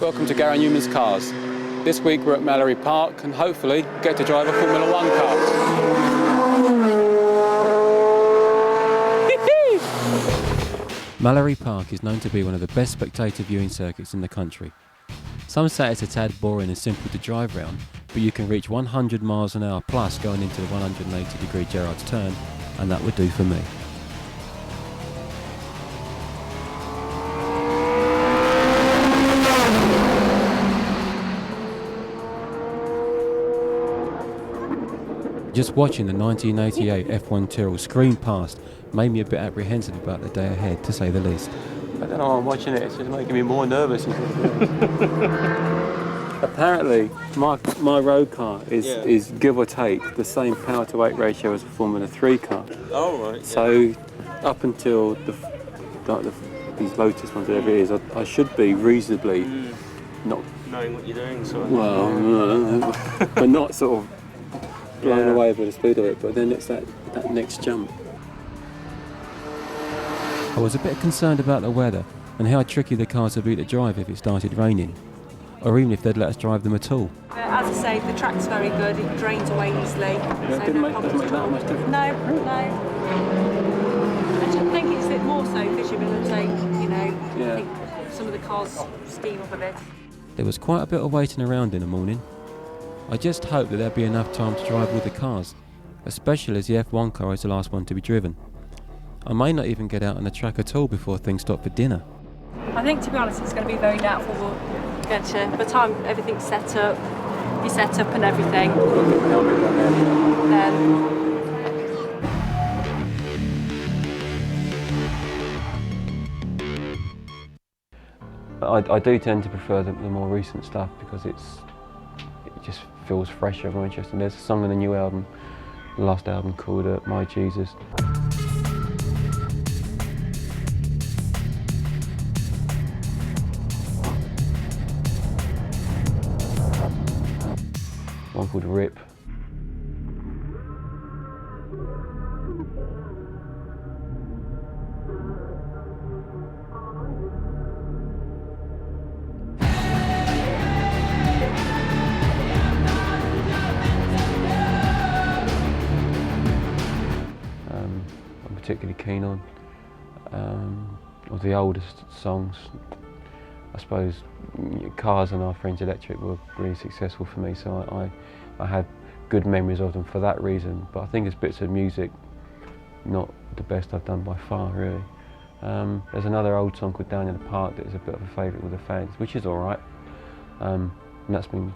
welcome to Gary Numan's Cars. This week we're at Mallory Park and hopefully get to drive a Formula 1 car. Mallory Park is known to be one of the best spectator viewing circuits in the country. Some say it's a tad boring and simple to drive round, but you can reach 100 miles an hour plus going into the 180-degree Gerrard's turn, and that would do for me. Just watching the 1988 F1 Tyrrell scream past made me a bit apprehensive about the day ahead, to say the least. I don't know why I'm watching it, it's just making me more nervous. Apparently, my road car is give or take the same power to weight ratio as a Formula 3 car. Oh, right. So, up until these Lotus ones, whatever it is, I should be reasonably not knowing what you're doing, sort of. Well, but not sort of blown away by the speed of it. But then it's that next jump. I was a bit concerned about the weather and how tricky the cars would be to drive if it started raining, or even if they'd let us drive them at all. As I say, the track's very good, it drains away easily. Yeah, so no problems at all. No. I just think it's more so visibility, you know. Yeah. I think some of the cars steam up a bit. There was quite a bit of waiting around in the morning. I just hoped that there'd be enough time to drive all the cars, especially as the F1 car is the last one to be driven. I may not even get out on the track at all before things stop for dinner. I think, to be honest, it's going to be very doubtful we'll get to, by the time everything's set up, you set up and everything, then... I do tend to prefer the more recent stuff because it just feels fresher, more interesting. There's a song on the new album, the last album, called My Jesus. One called Rip. I'm particularly keen on, of the oldest songs. I suppose Cars and Our Friends Electric were really successful for me, so I had good memories of them for that reason. But I think it's bits of music, not the best I've done by far, really. There's another old song called Down in the Park that is a bit of a favourite with the fans, which is all right. And that's been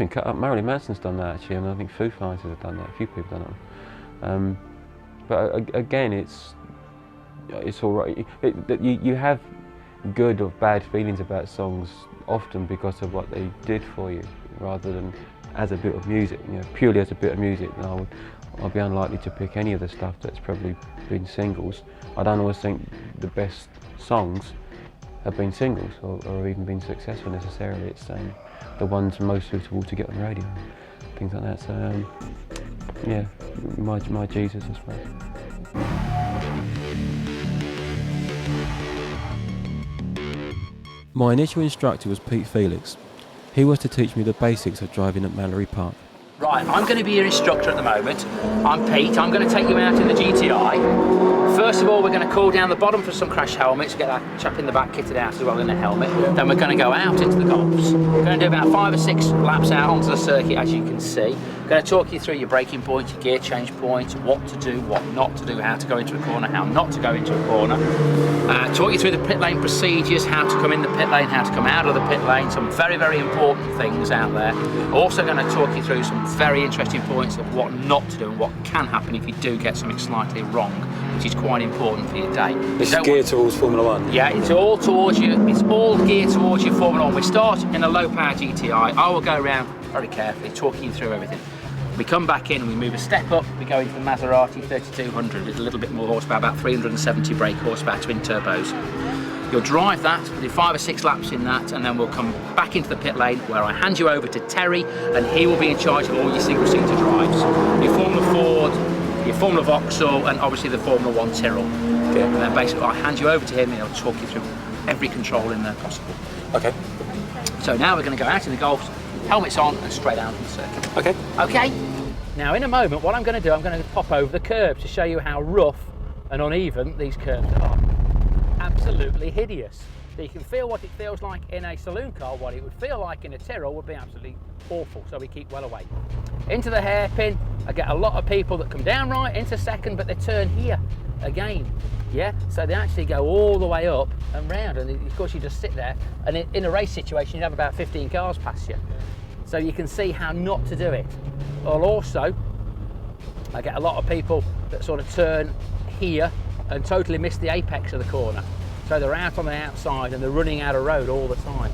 cut up. Marilyn Manson's done that actually, and I think Foo Fighters have done that. A few people have done it. But again, it's all right. You have good or bad feelings about songs often because of what they did for you, rather than as a bit of music. You know, purely as a bit of music, I'll be unlikely to pick any of the stuff that's probably been singles. I don't always think the best songs have been singles or even been successful necessarily. It's the ones most suitable to get on the radio, things like that. So yeah, my Jesus, I suppose. My initial instructor was Pete Felix. He was to teach me the basics of driving at Mallory Park. Right, I'm going to be your instructor at the moment. I'm Pete, I'm going to take you out in the GTI. First of all, we're going to call down the bottom for some crash helmets, get that chap in the back kitted out as well in a helmet. Then we're going to go out into the Golfs. We're going to do about 5 or 6 laps out onto the circuit, as you can see. I'm going to talk you through your braking points, your gear change points, what to do, what not to do, how to go into a corner, how not to go into a corner. Talk you through the pit lane procedures, how to come in the pit lane, how to come out of the pit lane, some very, very important things out there. Also going to talk you through some very interesting points of what not to do and what can happen if you do get something slightly wrong, which is quite important for your day. It's geared towards Formula 1? Yeah, it's all towards you. It's all geared towards your Formula 1. We start in a low power GTI. I will go around very carefully, talking you through everything. We come back in, we move a step up, we go into the Maserati 3200 with a little bit more horsepower, about 370 brake horsepower, twin turbos. You'll drive that, we'll do 5 or 6 laps in that, and then we'll come back into the pit lane where I hand you over to Terry, and he will be in charge of all your single seater drives. Your Formula Ford, your Formula Vauxhall, and obviously the Formula 1 Tyrrell. Okay. And then basically I hand you over to him and he'll talk you through every control in there possible. Okay. So now we're going to go out in the Golfs, helmets on and straight out on the circuit. Okay. Okay. Now in a moment what I'm going to do, I'm going to pop over the curbs to show you how rough and uneven these curbs are. Absolutely hideous. So you can feel what it feels like in a saloon car. What it would feel like in a Tyrrell would be absolutely awful, so we keep well away. Into the hairpin, I get a lot of people that come down right into second, but they turn here again. Yeah, so they actually go all the way up and round, and of course you just sit there, and in a race situation you'd have about 15 cars past you. So you can see how not to do it. Well, also, I get a lot of people that sort of turn here and totally miss the apex of the corner. So they're out on the outside and they're running out of road all the time.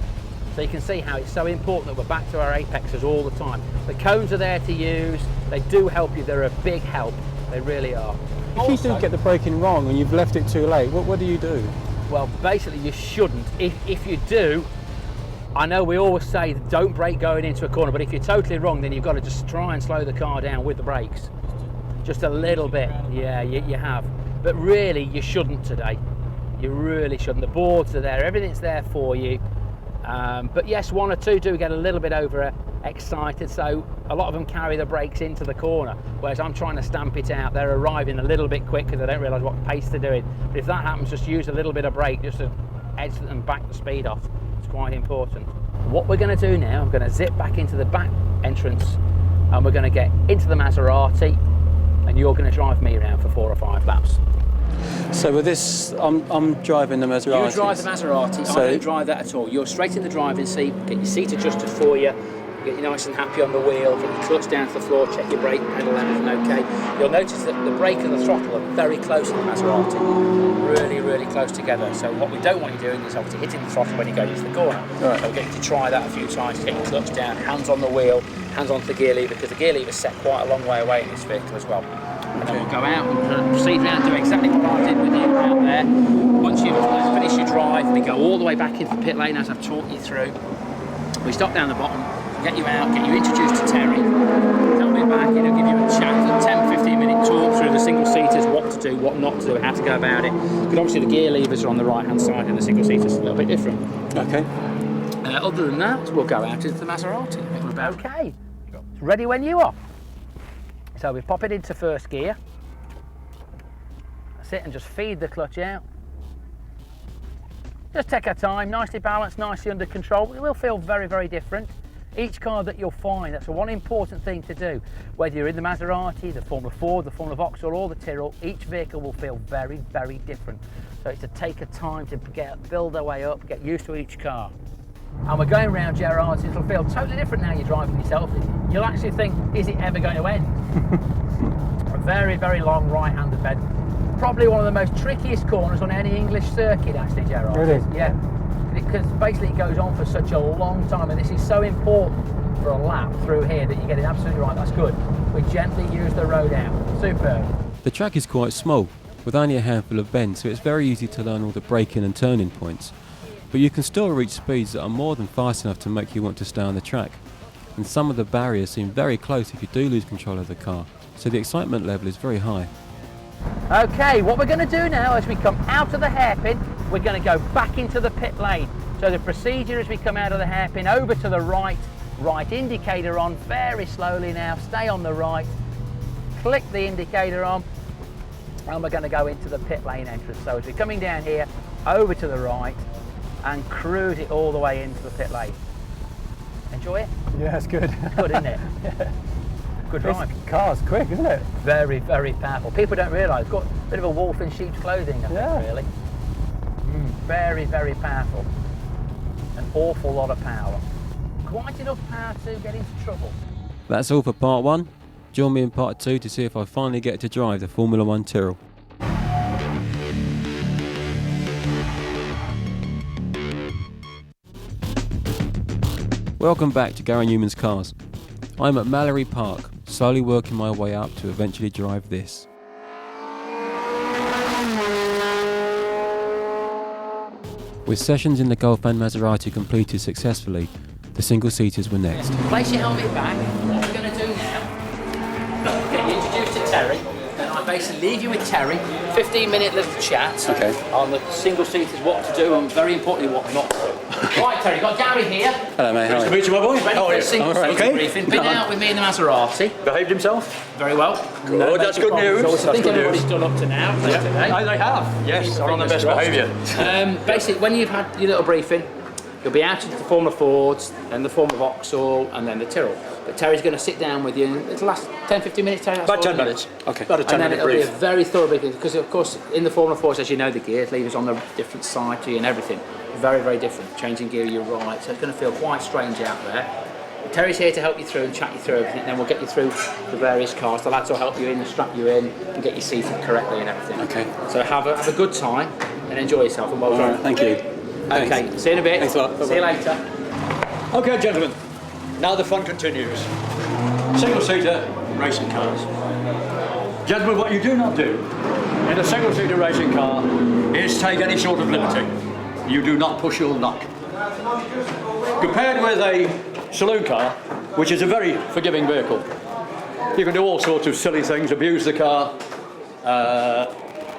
So you can see how it's so important that we're back to our apexes all the time. The cones are there to use, they do help you, they're a big help, they really are. If you do get the braking wrong and you've left it too late, what do you do? Well, basically you shouldn't. If you do, I know we always say don't brake going into a corner, but if you're totally wrong, then you've got to just try and slow the car down with the brakes. Just a little bit, yeah, you have. But really, you shouldn't today. You really shouldn't. The boards are there, everything's there for you. But yes, one or two do get a little bit over excited, so a lot of them carry the brakes into the corner, whereas I'm trying to stamp it out. They're arriving a little bit quick because they don't realise what pace they're doing. But if that happens, just use a little bit of brake just to edge and back the speed off. It's quite important. What we're going to do now, I'm going to zip back into the back entrance and we're going to get into the Maserati, and you're going to drive me around for 4 or 5 laps. So with this, I'm driving the Maserati. You drive the Maserati, I don't drive that at all. You're straight in the driving seat, get your seat adjusted for you, get you nice and happy on the wheel, get your clutch down to the floor, check your brake pedal, everything okay. You'll notice that the brake and the throttle are very close in the Maserati, really, really close together. So what we don't want you doing is obviously hitting the throttle when you go into the corner. Right. So we'll get you to try that a few times, get your clutch down, hands on the wheel, hands onto the gear lever, because the gear lever is set quite a long way away in this vehicle as well. And then we'll go out and proceed around, do exactly what I did with you out there. Once you've finished your drive, we go all the way back into the pit lane as I've talked you through. We stop down the bottom, get you out, get you introduced to Terry. Tell me back, it'll give you a chat, a 10-15 minute talk through the single seaters, what to do, what not to do, how to go about it. Because obviously the gear levers are on the right hand side and the single seaters are a little bit different. Okay. Other than that, we'll go out into the Maserati. Okay, ready when you are. So we pop it into first gear. That's it, and just feed the clutch out. Just take our time, nicely balanced, nicely under control. It will feel very, very different. Each car that you'll find, that's one important thing to do. Whether you're in the Maserati, the Formula Ford, the Formula Vauxhall or the Tyrrell, each vehicle will feel very, very different. So it's to take a time to build our way up, get used to each car. And we're going around Gerard's, it'll feel totally different now you're driving yourself. You'll actually think, is it ever going to end? A very, very long right-handed bend. Probably one of the most trickiest corners on any English circuit, actually, Gerard. Really? Yeah, because basically it goes on for such a long time, and this is so important for a lap through here that you get it absolutely right. That's good. We gently use the road out. Superb. The track is quite small, with only a handful of bends, so it's very easy to learn all the braking and turning points. But you can still reach speeds that are more than fast enough to make you want to stay on the track. And some of the barriers seem very close if you do lose control of the car, so the excitement level is very high. Okay, what we're going to do now as we come out of the hairpin, we're going to go back into the pit lane. So the procedure as we come out of the hairpin, over to the right, right indicator on, very slowly now, stay on the right, click the indicator on, and we're going to go into the pit lane entrance. So as we're coming down here, over to the right, and cruise it all the way into the pit lane. Enjoy it? Yeah, it's good. Good, isn't it? Good drive. This car's quick, isn't it? Very, very powerful. People don't realise, it's got a bit of a wolf in sheep's clothing, I think, really. Very, very powerful. An awful lot of power. Quite enough power to get into trouble. That's all for part 1. Join me in part 2 to see if I finally get to drive the Formula 1 Tyrrell. Welcome back to Gary Numan's Cars. I'm at Mallory Park, slowly working my way up to eventually drive this. With sessions in the Golf and Maserati completed successfully, the single-seaters were next. Place your helmet back. What we're going to do now, get you introduced to Terry, then I basically leave you with Terry, 15-minute little chat Okay. on the single seaters, what to do and very importantly what not to do. Right, Terry, got Gary here. Hello, mate. How are you? Meet you, my boy. Ready How for are a you? single All right. seater Okay. briefing. Been out with me in the Maserati. Behaved himself? Very well. Good, that's good news. I That's think good everybody's news. done up to now. Yeah, Today. they have. Yes, are on their best Fingers behaviour. Basically, when you've had your little briefing, you'll be out into the Formula Fords, then the Formula Vauxhall, and then the Tyrrell. But Terry's going to sit down with you, and it'll last 10-15 minutes, Terry? About 10 minutes. Okay. About a And then 10-minute it'll be a brief. very thorough briefing, because of course, in the Formula Fords, as you know, the gear levers on the different side to you and everything. Very, very different. Changing gear, you're right, so it's going to feel quite strange out there. Terry's here to help you through and chat you through everything, and then we'll get you through the various cars. The lads will help you in and strap you in and get you seated correctly and everything. Okay. So have a good time and enjoy yourself, and well All done. right, thank you. Okay, Thanks. see you in a bit. Thanks a lot. See you later. Okay, gentlemen. Now the fun continues. Single-seater racing cars. Gentlemen, what you do not do in a single-seater racing car is take any sort of liberty. You do not push your luck. Compared with a saloon car, which is a very forgiving vehicle, you can do all sorts of silly things, abuse the car,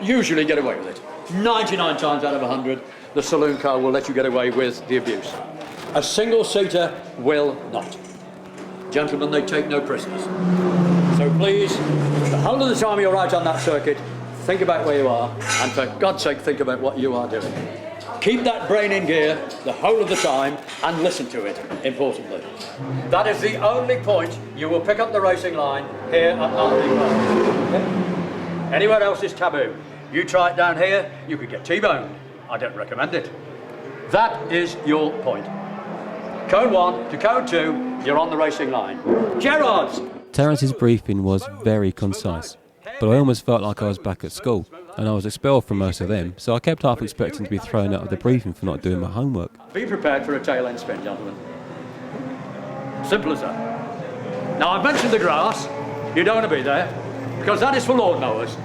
usually get away with it. 99 times out of 100, the saloon car will let you get away with the abuse. A single-seater will not. Gentlemen, they take no prisoners. So please, the whole of the time you're out on that circuit, think about where you are, and for God's sake, think about what you are doing. Keep that brain in gear the whole of the time, and listen to it, importantly. That is the only point you will pick up the racing line here at Mallory Park. Okay? Anywhere else is taboo. You try it down here, you could get T-boned. I don't recommend it. That is your point. Cone 1 to cone 2, you're on the racing line. Gerards! Terrence's briefing was very concise, but I almost felt like I was back at school, and I was expelled from most of them, so I kept half expecting to be thrown out of the briefing for not doing my homework. Be prepared for a tail end spin, gentlemen. Simple as that. Now, I've mentioned the grass. You don't want to be there, because that is for lawnmowers.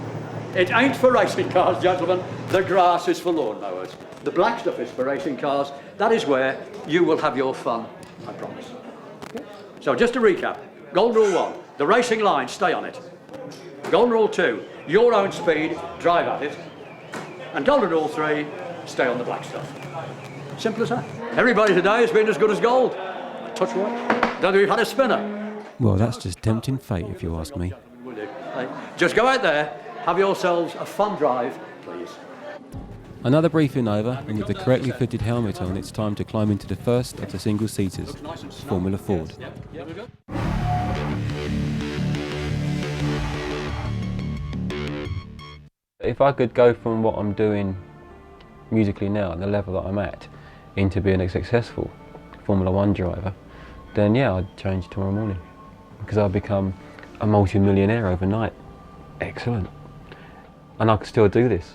It ain't for racing cars, gentlemen. The grass is for lawnmowers. The black stuff is for racing cars. That is where you will have your fun, I promise. So just to recap, golden rule 1, the racing line, stay on it. Golden rule 2, your own speed, drive at it. And golden rule 3, stay on the black stuff. Simple as that. Everybody today has been as good as gold. Touch wood. Don't think we've had a spinner. Well, that's just tempting fate, if you ask me. Will do. Hey, just go out there, have yourselves a fun drive, please. Another briefing over, and with the correctly fitted helmet on, it's time to climb into the first of the single-seaters, Formula Ford. If I could go from what I'm doing musically now and the level that I'm at into being a successful Formula One driver, then yeah, I'd change tomorrow morning because I'd become a multi-millionaire overnight. Excellent. And I could still do this.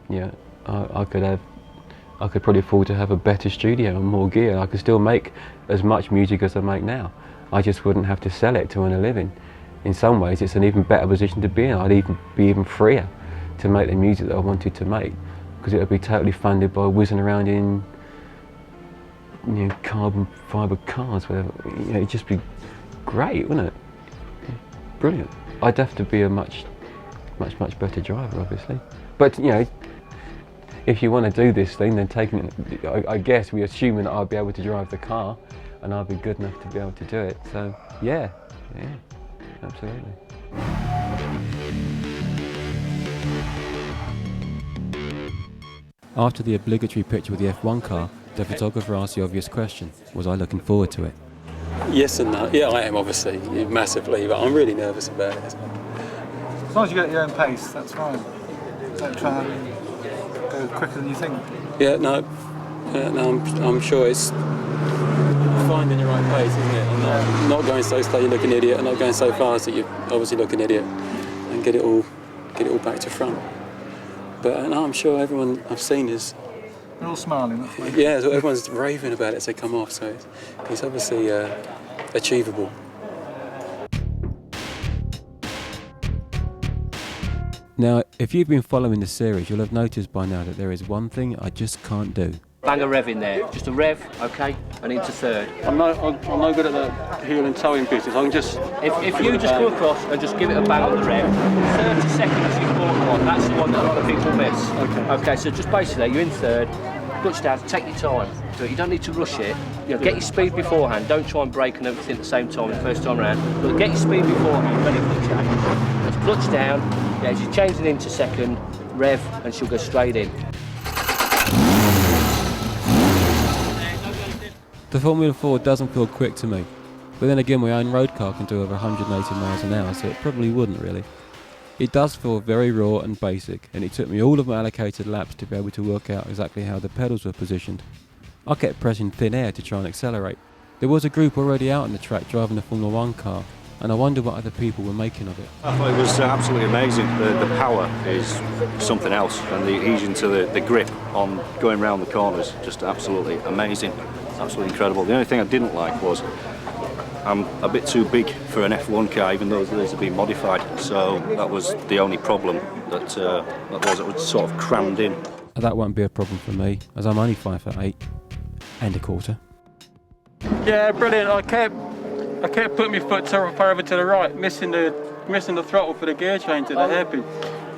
Yeah, I could probably afford to have a better studio and more gear. I could still make as much music as I make now. I just wouldn't have to sell it to earn a living. In some ways, it's an even better position to be in. I'd even be even freer to make the music that I wanted to make, because it would be totally funded by whizzing around in, you know, carbon fibre cars, whatever. You know, it'd just be great, wouldn't it? Brilliant. I'd have to be a much better driver, obviously. But you know, if you want to do this thing, then taking it, I guess we're assuming that I'll be able to drive the car, and I'll be good enough to be able to do it. So yeah, absolutely. After the obligatory picture with the F1 car, the photographer asked the obvious question: was I looking forward to it? Yes and no. Yeah, I am obviously, massively, but I'm really nervous about it. As long as you get your own pace, that's fine. Don't try and go quicker than you think. No, I'm sure it's finding your right pace, isn't it? And not going so slow you look an idiot, and not going so fast that you obviously look an idiot, and get it all back to front. But no, I'm sure everyone I've seen is. They're all smiling, that's fine. Yeah, so everyone's raving about it as they come off, so it's obviously achievable. Now, if you've been following the series, you'll have noticed by now that there is one thing I just can't do. Bang a rev in there. Just a rev, okay, and into third. I'm no good at the heel and towing business. I can just... If you just go across and just give it a bang on the rev, 30 seconds you pull on, that's the one that a lot of people miss. Okay, so just basically, you're in third, clutch down, take your time. So you don't need to rush it. Get your speed beforehand. Don't try and brake and everything at the same time the first time round. But get your speed beforehand, ready for the change. Just clutch down, as you change it into second, rev, and she'll go straight in. The Formula 4 doesn't feel quick to me, but then again my own road car can do over 180 miles an hour, so it probably wouldn't really. It does feel very raw and basic, and it took me all of my allocated laps to be able to work out exactly how the pedals were positioned. I kept pressing thin air to try and accelerate. There was a group already out on the track driving the Formula 1 car, and I wonder what other people were making of it. I thought it was absolutely amazing. The power is something else, and the adhesion to the grip on going round the corners, just absolutely amazing, absolutely incredible. The only thing I didn't like was I'm a bit too big for an F1 car, even though these have been modified, so that was the only problem that it was sort of crammed in. That won't be a problem for me, as I'm only 5'8" and a quarter. Yeah, brilliant. I kept putting my foot far over to the right, missing the throttle for the gear change to the hairpin.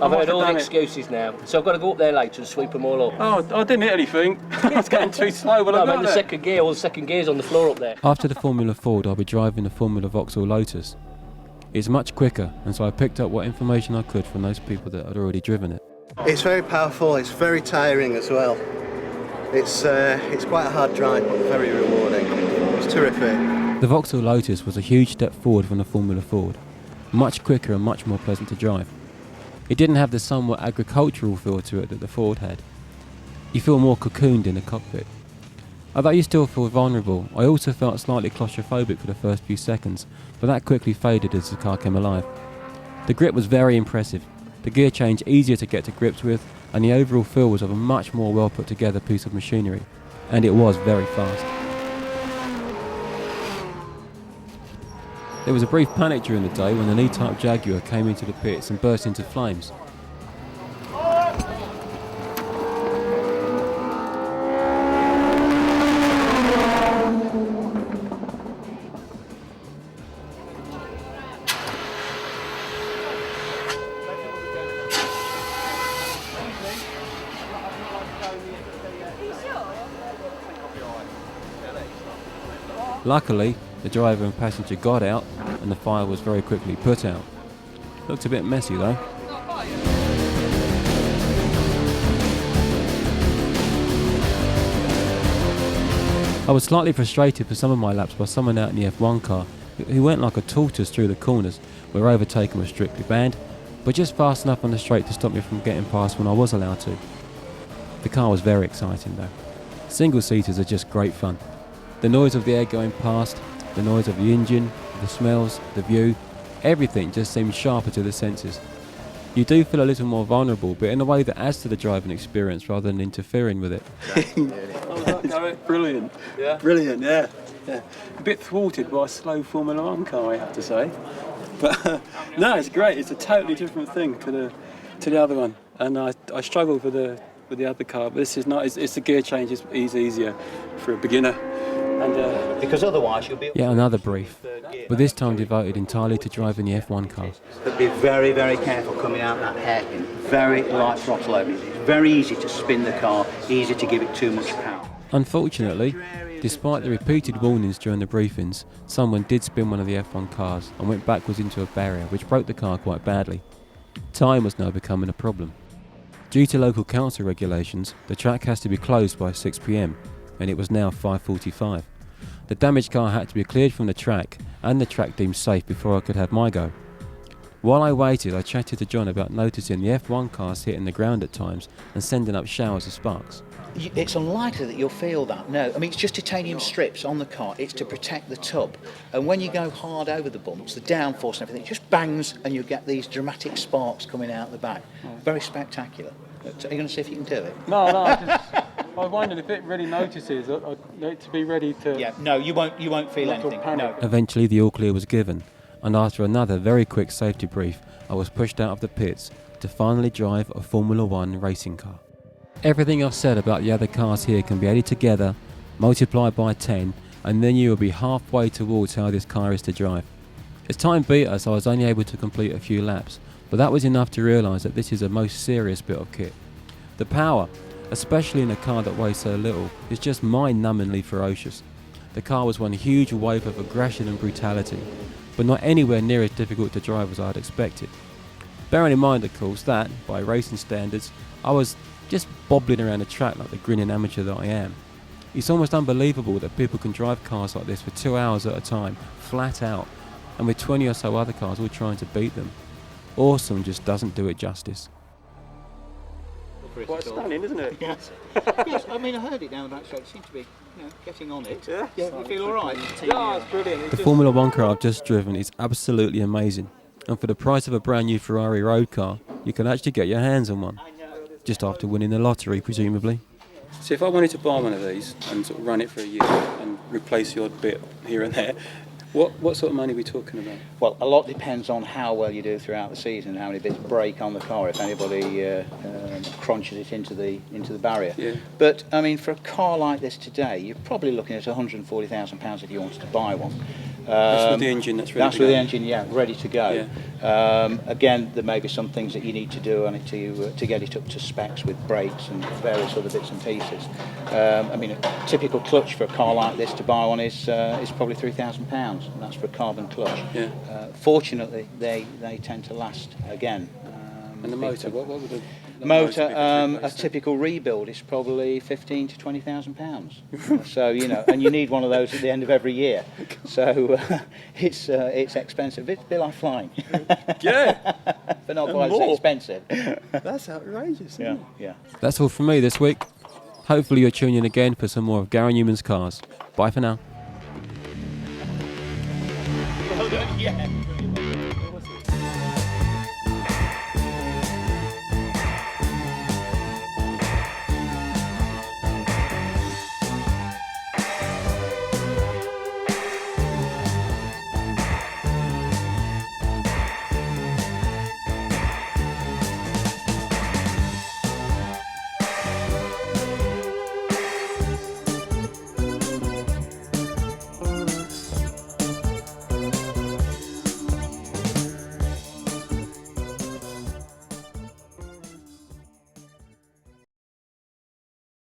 I've heard all the excuses now, so I've got to go up there later and sweep them all up. Oh, I didn't hit anything. I was getting too slow when I got in the there. second gear, all the second gear's on the floor up there. After the Formula Ford, I'll be driving the Formula Vauxhall Lotus. It's much quicker, and so I picked up what information I could from those people that had already driven it. It's very powerful, it's very tiring as well. It's quite a hard drive, but very rewarding. It's terrific. The Vauxhall Lotus was a huge step forward from the Formula Ford, much quicker and much more pleasant to drive. It didn't have the somewhat agricultural feel to it that the Ford had. You feel more cocooned in the cockpit. Although you still feel vulnerable, I also felt slightly claustrophobic for the first few seconds, but that quickly faded as the car came alive. The grip was very impressive, the gear change easier to get to grips with, and the overall feel was of a much more well put together piece of machinery, and it was very fast. There was a brief panic during the day when an E-Type Jaguar came into the pits and burst into flames. Luckily, the driver and passenger got out and the fire was very quickly put out. Looked a bit messy though. I was slightly frustrated for some of my laps by someone out in the F1 car who went like a tortoise through the corners where overtaking was strictly banned, but just fast enough on the straight to stop me from getting past when I was allowed to. The car was very exciting though. Single-seaters are just great fun. The noise of the air going past, the noise of the engine, the smells, the view, everything just seems sharper to the senses. You do feel a little more vulnerable, but in a way that adds to the driving experience rather than interfering with it. Brilliant. Yeah. Brilliant, yeah. A bit thwarted by a slow Formula 1 car, I have to say. But no, it's great. It's a totally different thing to the other one. And I struggled with the other car, but this is not. It's the gear change is easier for a beginner. And, because otherwise you'll be... Yet another brief, but this time devoted entirely to driving the F1 car. But be very, very careful coming out that hairpin. Very light throttle opening. It's very easy to spin the car, easy to give it too much power. Unfortunately, despite the repeated warnings during the briefings, someone did spin one of the F1 cars and went backwards into a barrier which broke the car quite badly. Time was now becoming a problem. Due to local council regulations, the track has to be closed by 6 p.m. and it was now 5:45. The damaged car had to be cleared from the track and the track deemed safe before I could have my go. While I waited, I chatted to John about noticing the F1 cars hitting the ground at times and sending up showers of sparks. It's unlikely that you'll feel that, no. I mean, it's just titanium strips on the car. It's to protect the tub. And when you go hard over the bumps, the downforce and everything, it just bangs and you get these dramatic sparks coming out the back. Very spectacular. Are you going to see if you can do it? No, I wondered if it really notices, I'd like to be ready to... Yeah, no, you won't feel anything. No. Eventually the all clear was given, and after another very quick safety brief, I was pushed out of the pits to finally drive a Formula 1 racing car. Everything I've said about the other cars here can be added together, multiplied by 10, and then you will be halfway towards how this car is to drive. As time beat us, I was only able to complete a few laps, but that was enough to realise that this is a most serious bit of kit. The power, especially in a car that weighs so little, is just mind-numbingly ferocious. The car was one huge wave of aggression and brutality, but not anywhere near as difficult to drive as I had expected. Bearing in mind, of course, that, by racing standards, I was just bobbling around the track like the grinning amateur that I am. It's almost unbelievable that people can drive cars like this for 2 hours at a time, flat out, and with 20 or so other cars all trying to beat them. Awesome just doesn't do it justice. Quite stunning, isn't it? Yes. Yes, I mean, I heard it down the back straight. It seemed to be, getting on it. Yeah. You feel all right? Yeah, it's brilliant. The Formula One car I've just driven is absolutely amazing, and for the price of a brand new Ferrari road car, you can actually get your hands on one. Just after winning the lottery, presumably. So if I wanted to buy one of these and sort of run it for a year and replace the odd bit here and there, what sort of money are we talking about? Well, a lot depends on how well you do throughout the season, how many bits break on the car, if anybody crunches it into the barrier. Yeah. But I mean, for a car like this today, you're probably looking at £140,000 if you wanted to buy one. That's with the engine that's ready to go? That's with the engine, yeah, ready to go. Yeah. Again, there may be some things that you need to do on it to get it up to specs with brakes and various other bits and pieces. I mean, a typical clutch for a car like this to buy one is probably £3,000, and that's for a carbon clutch. Yeah. Fortunately, they tend to last again. And the motor, what would the motor, a typical rebuild is probably £15,000 to £20,000. So and you need one of those at the end of every year. So it's expensive. It's a bit like flying. Yeah, but not quite as expensive. That's outrageous. Yeah, yeah. That's all from me this week. Hopefully you'll tune in again for some more of Gary Numan's cars. Bye for now. Yeah.